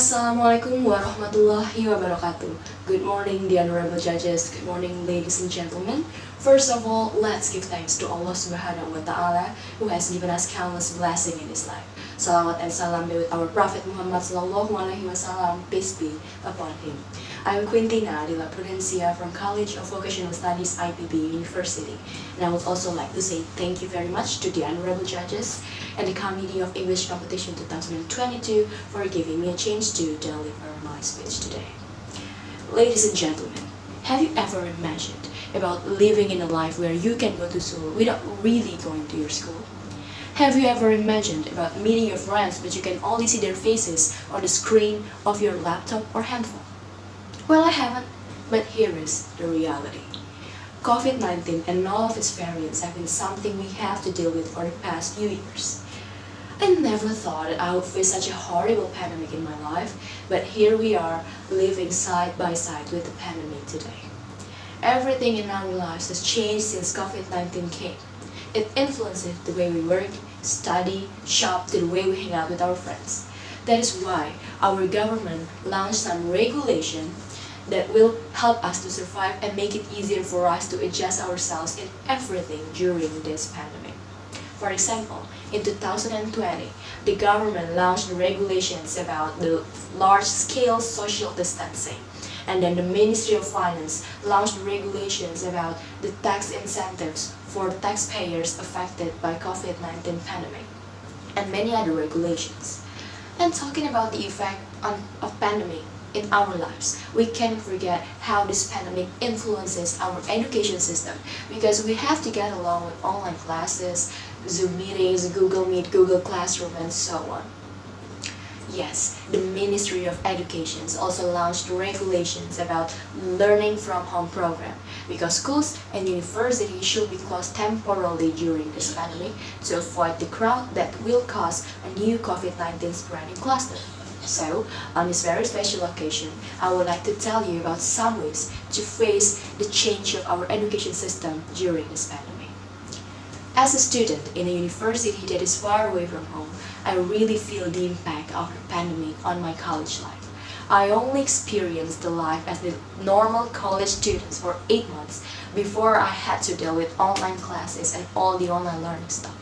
Assalamualaikum warahmatullahi wabarakatuh. Good morning, the honorable judges. Good morning, ladies and gentlemen. First of all, let's give thanks to Allah Subhanahu wa Ta'ala who has given us countless blessings in His life. Salawat and salam be with our Prophet Muhammad Sallallahu Alaihi Wasallam, peace be upon him. I'm Queentina Adhella Prudencia from College of Vocational Studies IPB University, and I would also like to say thank you very much to the honorable judges and the Committee of English Competition 2022 for giving me a chance to deliver my speech today. Ladies and gentlemen, have you ever imagined about living in a life where you can go to school without really going to your school? Have you ever imagined about meeting your friends but you can only see their faces on the screen of your laptop or handphone? Well, I haven't, but here is the reality. COVID-19 and all of its variants have been something we have to deal with for the past few years. I never thought I would face such a horrible pandemic in my life, but here we are, living side by side with the pandemic today. Everything in our lives has changed since COVID-19 came. It influences the way we work, study, shop, to the way we hang out with our friends. That is why our government launched some regulation that will help us to survive and make it easier for us to adjust ourselves in everything during this pandemic. For example, in 2020, the government launched regulations about the large-scale social distancing. And then the Ministry of Finance launched regulations about the tax incentives for taxpayers affected by COVID-19 pandemic, and many other regulations. And talking about the effect of pandemic in our lives, we can't forget how this pandemic influences our education system, because we have to get along with online classes, Zoom meetings, Google Meet, Google Classroom, and so on. Yes, the Ministry of Education also launched regulations about learning from home program, because schools and universities should be closed temporarily during this pandemic to avoid the crowd that will cause a new COVID-19 spreading cluster. So, on this very special occasion, I would like to tell you about some ways to face the change of our education system during this pandemic. As a student in a university that is far away from home, I really feel the impact of the pandemic on my college life. I only experienced the life as the normal college students for 8 months before I had to deal with online classes and all the online learning stuff.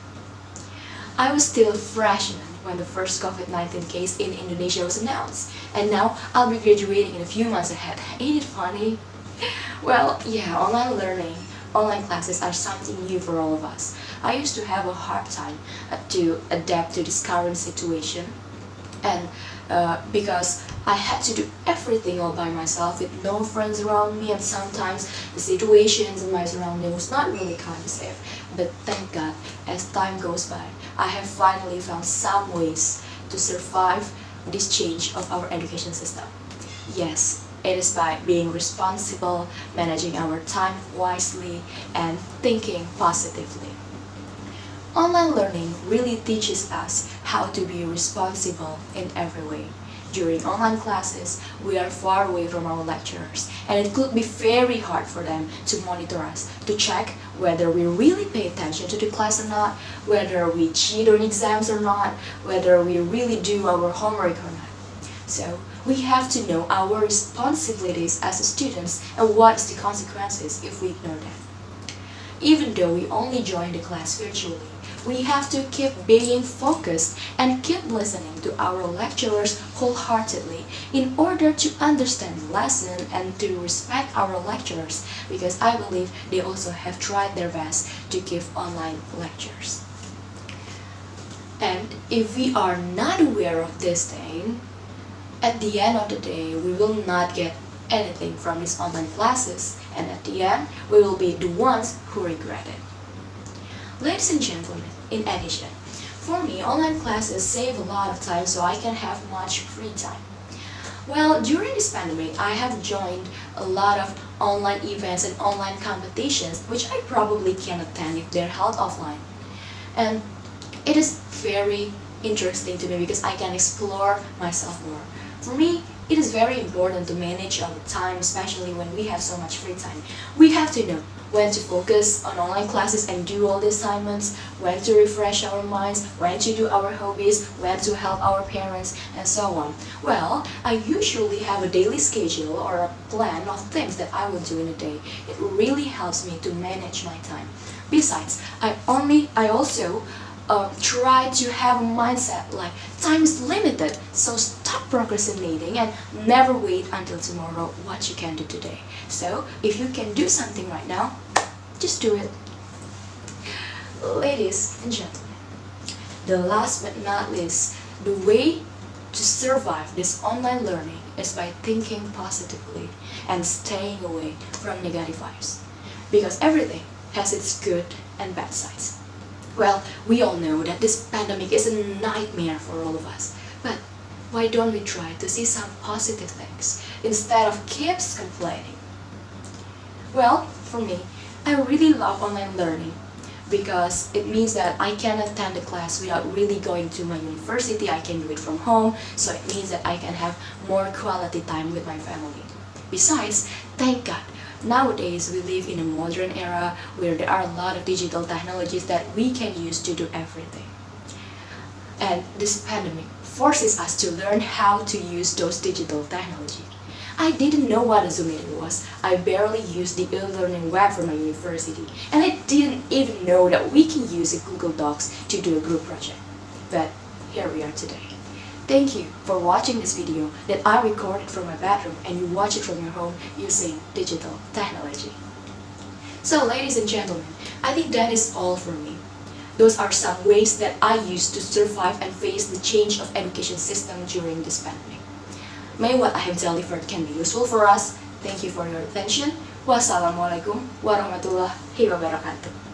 I was still a freshman when the first COVID-19 case in Indonesia was announced, and now I'll be graduating in a few months ahead. Ain't it funny? Well, yeah, online classes are something new for all of us. I used to have a hard time to adapt to this current situation, and because I had to do everything all by myself with no friends around me, and sometimes the situations in my surrounding was not really conducive. But thank God, as time goes by, I have finally found some ways to survive this change of our education system. Yes, it is by being responsible, managing our time wisely, and thinking positively. Online learning really teaches us how to be responsible in every way. During online classes, we are far away from our lecturers, and it could be very hard for them to monitor us, to check whether we really pay attention to the class or not, whether we cheat on exams or not, whether we really do our homework or not. So, we have to know our responsibilities as students and what is the consequences if we ignore them. Even though we only join the class virtually, we have to keep being focused and keep listening to our lecturers wholeheartedly in order to understand the lesson and to respect our lecturers, because I believe they also have tried their best to give online lectures. And if we are not aware of this thing, at the end of the day, we will not get anything from these online classes, and at the end, we will be the ones who regret it. Ladies and gentlemen, in addition, for me, online classes save a lot of time so I can have much free time. Well, during this pandemic, I have joined a lot of online events and online competitions which I probably can attend if they're held offline. And it is very interesting to me because I can explore myself more. For me, it is very important to manage our time, especially when we have so much free time. We have to know when to focus on online classes and do all the assignments, when to refresh our minds, when to do our hobbies, when to help our parents, and so on. Well, I usually have a daily schedule or a plan of things that I will do in a day. It really helps me to manage my time. Besides, I also try to have a mindset like time is limited, so stop procrastinating and never wait until tomorrow what you can do today. So if you can do something right now, just do it. Ladies and gentlemen, the last but not least, the way to survive this online learning is by thinking positively and staying away from negative vibes, because everything has its good and bad sides. Well, we all know that this pandemic is a nightmare for all of us, but why don't we try to see some positive things instead of keeps complaining? Well, for me, I really love online learning because it means that I can attend the class without really going to my university. I can do it from home, so it means that I can have more quality time with my family. Besides, thank God, nowadays we live in a modern era where there are a lot of digital technologies that we can use to do everything. And this pandemic forces us to learn how to use those digital technologies. I didn't know what a Zoom meeting was. I barely used the e-learning web for my university, and I didn't even know that we can use a Google Docs to do a group project. But here we are today. Thank you for watching this video that I recorded from my bedroom and you watch it from your home using digital technology. So ladies and gentlemen, I think that is all for me. Those are some ways that I use to survive and face the change of education system during this pandemic. May what I have delivered can be useful for us. Thank you for your attention. Wassalamualaikum warahmatullahi wabarakatuh.